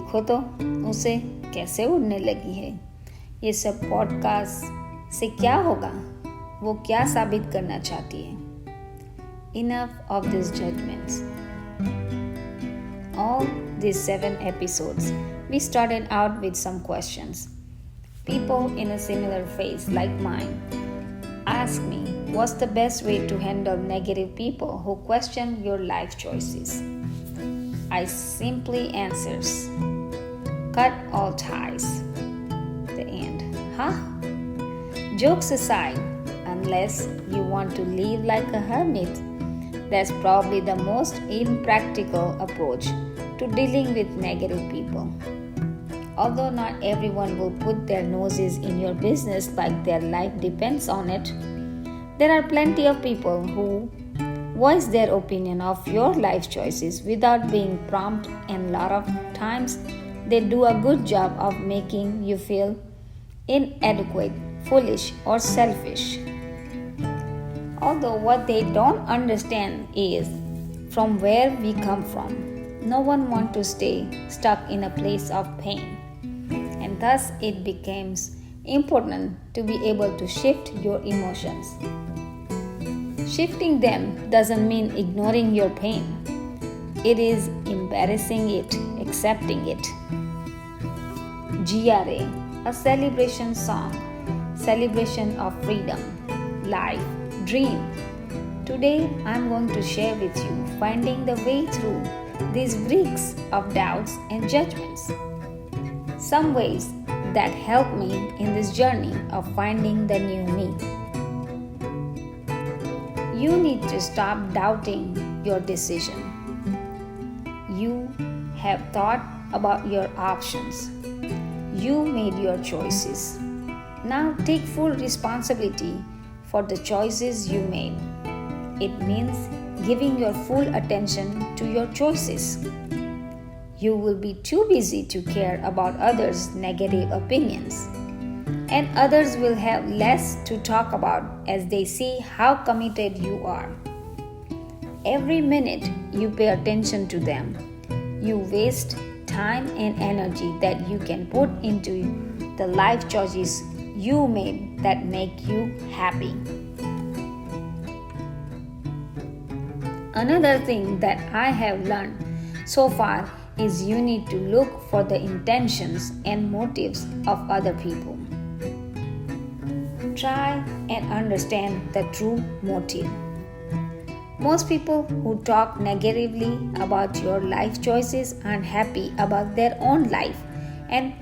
देखो तो उसे कैसे उड़ने लगी है। ये सब पॉडकास्ट से क्या होगा, वो क्या साबित करना चाहती है। Enough of these judgments. All these 7 episodes, we started out with some questions. People in a similar phase like mine ask me, what's the best way to handle negative people who question your life choices? I simply answers, cut all ties. The end. Huh? Jokes aside, unless you want to live like a hermit, that's probably the most impractical approach to dealing with negative people. Although not everyone will put their noses in your business like their life depends on it, there are plenty of people who voice their opinion of your life choices without being prompt, and a lot of times they do a good job of making you feel inadequate, foolish, or selfish. Although what they don't understand is from where we come from. No one wants to stay stuck in a place of pain, and thus it becomes important to be able to shift your emotions. Shifting them doesn't mean ignoring your pain. It is embarrassing it, accepting it. Jiya, a celebration song, celebration of freedom, life, dream. Today I'm going to share with you finding the way through these bricks of doubts and judgments. Some ways that help me in this journey of finding the new me. You need to stop doubting your decision. You have thought about your options. You made your choices. Now take full responsibility for the choices you made. It means giving your full attention to your choices. You will be too busy to care about others' negative opinions, and others will have less to talk about as they see how committed you are. Every minute you pay attention to them, you waste time and energy that you can put into the life choices you made that make you happy. Another thing that I have learned so far is you need to look for the intentions and motives of other people. Try and understand the true motive. Most people who talk negatively about your life choices aren't happy about their own life and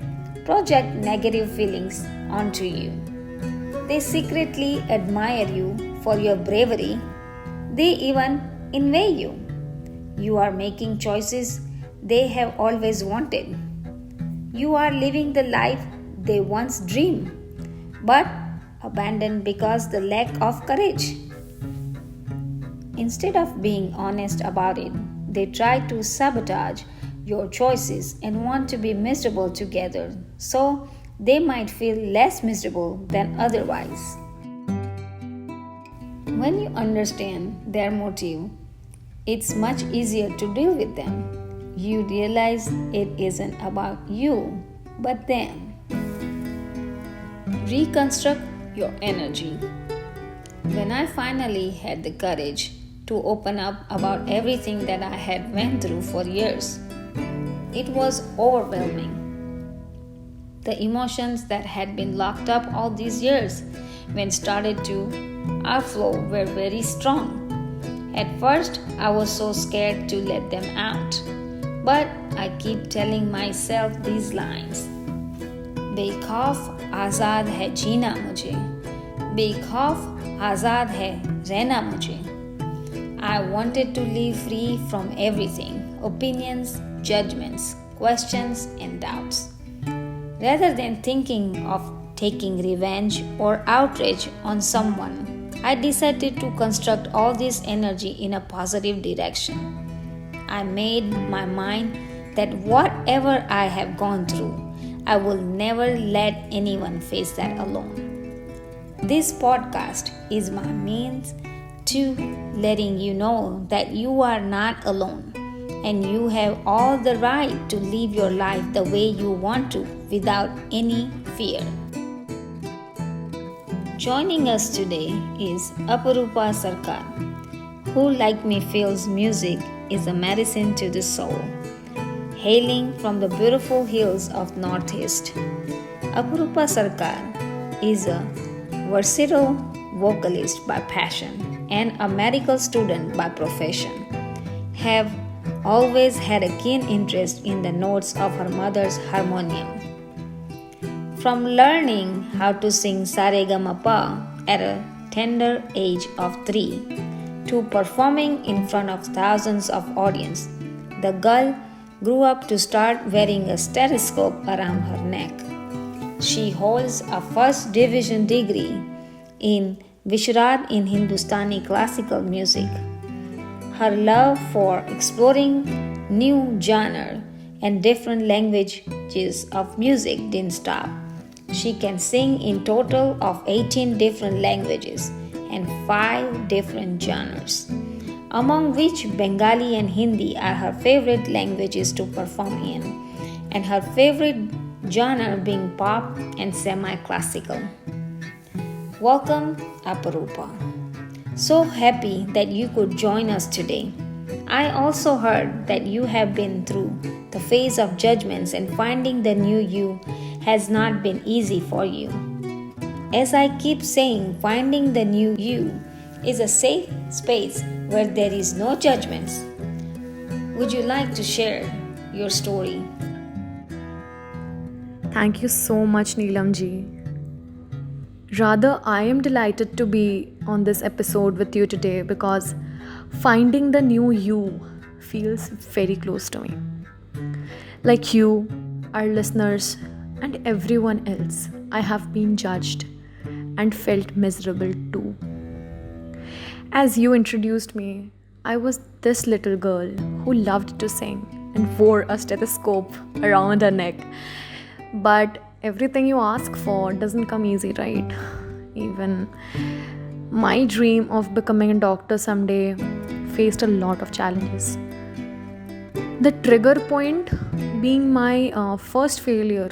project negative feelings onto you. They secretly admire you for your bravery. They even envy you. You are making choices they have always wanted. You are living the life they once dreamed, but abandoned because the lack of courage. Instead of being honest about it, they try to sabotage your choices and want to be miserable together so they might feel less miserable than otherwise. When you understand their motive, it's much easier to deal with them. You realize it isn't about you, but them. Reconstruct your energy. When I finally had the courage to open up about everything that I had went through for years, it was overwhelming. The emotions that had been locked up all these years when started to outflow were very strong. At first, I was so scared to let them out, but I keep telling myself these lines. बेखौफ आज़ाद है जीना मुझे, बेखौफ आज़ाद है रहना मुझे. I wanted to live free from everything, opinions, judgments, questions, and doubts. Rather than thinking of taking revenge or outrage on someone, I decided to construct all this energy in a positive direction. I made my mind that whatever I have gone through, I will never let anyone face that alone. This podcast is my means to letting you know that you are not alone and you have all the right to live your life the way you want to without any fear. Joining us today is Aparupa Sarkar, who, like me, feels music is a medicine to the soul. Hailing from the beautiful hills of Northeast, Aparupa Sarkar is a versatile vocalist by passion and a medical student by profession. Have always had a keen interest in the notes of her mother's harmonium. From learning how to sing Saregamapa at a tender age of 3 to performing in front of thousands of audience, the girl grew up to start wearing a stethoscope around her neck. She holds a first division degree in Visharad in Hindustani classical music. Her love for exploring new genre and different languages of music didn't stop. She can sing in total of 18 different languages and 5 different genres, among which Bengali and Hindi are her favorite languages to perform in, and her favorite genre being pop and semi-classical. Welcome, Aparupa. So happy that you could join us today. I also heard that you have been through the phase of judgments and finding the new you has not been easy for you. As I keep saying, finding the new you is a safe space where there is no judgments. Would you like to share your story? Thank you so much, Nilam ji. Rather, I am delighted to be on this episode with you today because finding the new you feels very close to me. Like you, our listeners, and everyone else, I have been judged and felt miserable too. As you introduced me, I was this little girl who loved to sing and wore a stethoscope around her neck. But everything you ask for doesn't come easy, right? Even my dream of becoming a doctor someday faced a lot of challenges. The trigger point being my first failure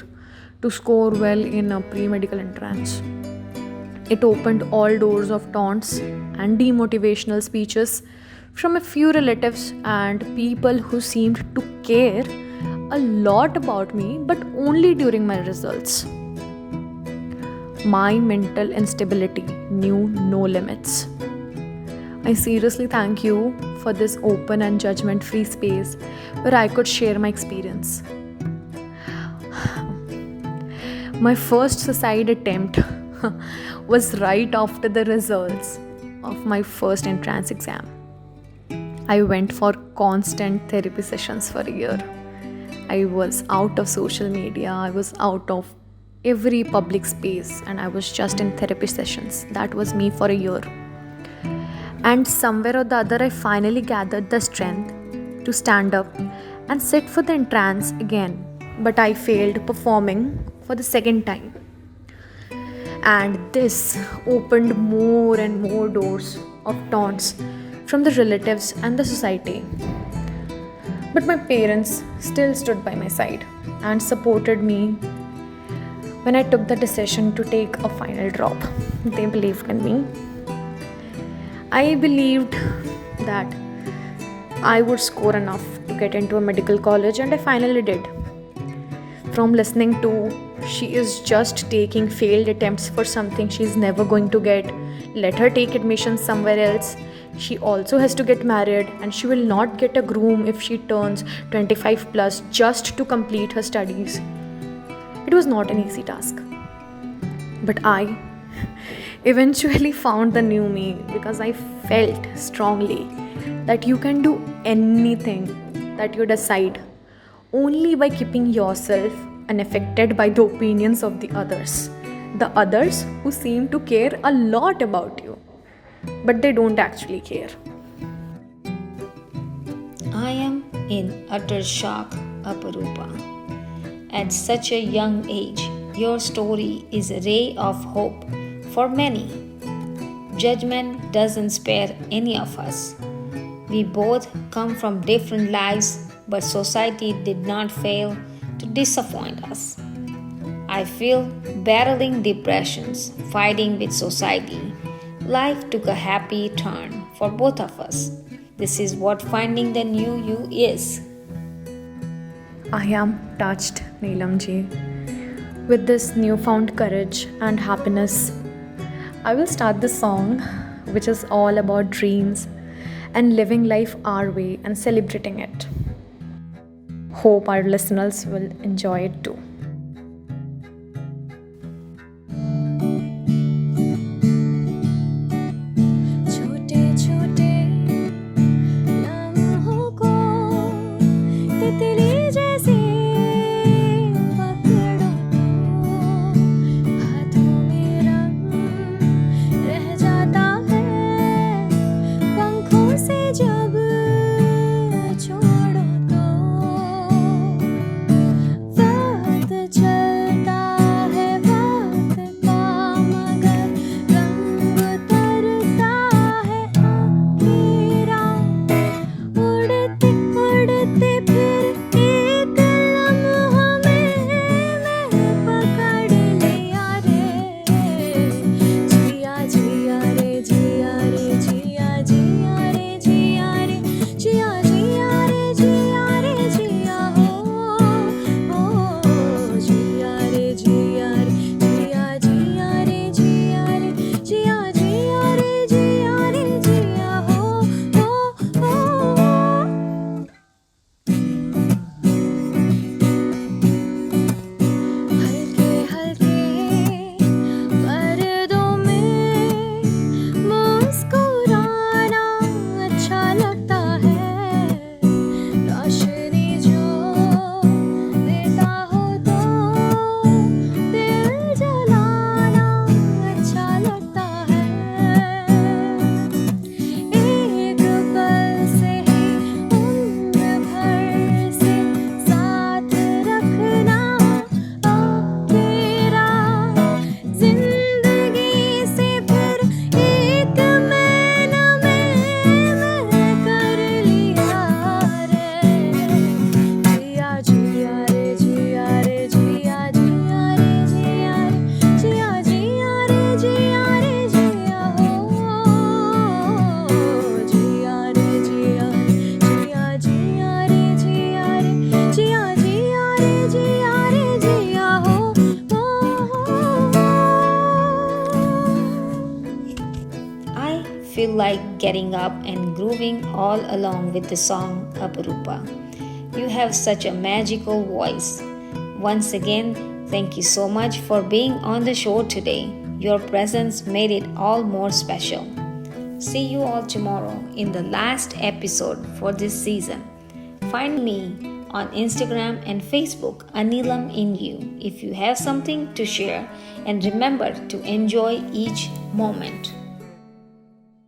to score well in a pre-medical entrance. It opened all doors of taunts and demotivational speeches from a few relatives and people who seemed to care a lot about me, but only during my results. My mental instability knew no limits. I seriously thank you for this open and judgment-free space where I could share my experience. My first suicide attempt was right after the results of my first entrance exam. I went for constant therapy sessions for a year. I was out of social media, I was out of every public space, and I was just in therapy sessions. That was me for a year. And somewhere or the other, I finally gathered the strength to stand up and sit for the entrance again. But I failed performing for the second time. And this opened more and more doors of taunts from the relatives and the society. But my parents still stood by my side and supported me when I took the decision to take a final drop. They believed in me. I believed that I would score enough to get into a medical college, and I finally did. From listening to, she is just taking failed attempts for something she's never going to get, let her take admission somewhere else. She also has to get married, and she will not get a groom if she turns 25 plus just to complete her studies. It was not an easy task. But I eventually found the new me because I felt strongly that you can do anything that you decide only by keeping yourself unaffected by the opinions of the others who seem to care a lot about you, but they don't actually care. I am in utter shock, Aparupa. At such a young age, your story is a ray of hope for many. Judgment doesn't spare any of us. We both come from different lives, but society did not fail to disappoint us. I feel battling depressions, fighting with society. Life took a happy turn for both of us. This is what finding the new you is. I am touched, Neelam ji. With this newfound courage and happiness, I will start the song, which is all about dreams and living life our way and celebrating it. Hope our listeners will enjoy it too. छोटे छोटे लम्हों को तितली जैसे पकड़ो तो हाथों में रंग रह जाता है पंखों से जब छोड़ो तो वक्त चलता है वक्त का मगर रंग उतरता है आखिरा उड़ते उड़ते फिर एक लम्हा में पकड़ लिया रे जिया जिया रे जिया रे जिया जिया रे जिया रे जिया जिया रे जिया रे जिया हो जिया रे जिया रे जिया जिया रे जिया रे जिया जिया रे जिया रे जिया हो हल्के हल्के पर्दों में मुस्कुराना अच्छा लगता है रोशनी जो देता हो तो दिल जलाना अच्छा लगता है एक पल से ही उम्र भर से साथ रखना आखिरा जिंदगी से फिर एक महीना में कर लिया रे जिया जिया रे जिया रे जिया जिया रे जिया रे जिया जिया रे जिया रे जिया हो जिया रे जिया जिया जिया रे जिया रे जिया जिया रे जिया रे जिया हो I feel like getting up and grooving all along with the song Aparupa. You have such a magical voice. Once again, thank you so much for being on the show today. Your presence made it all more special. See you all tomorrow in the last episode for this season. Find me on Instagram and Facebook, Nilam in You, if you have something to share, and remember to enjoy each moment.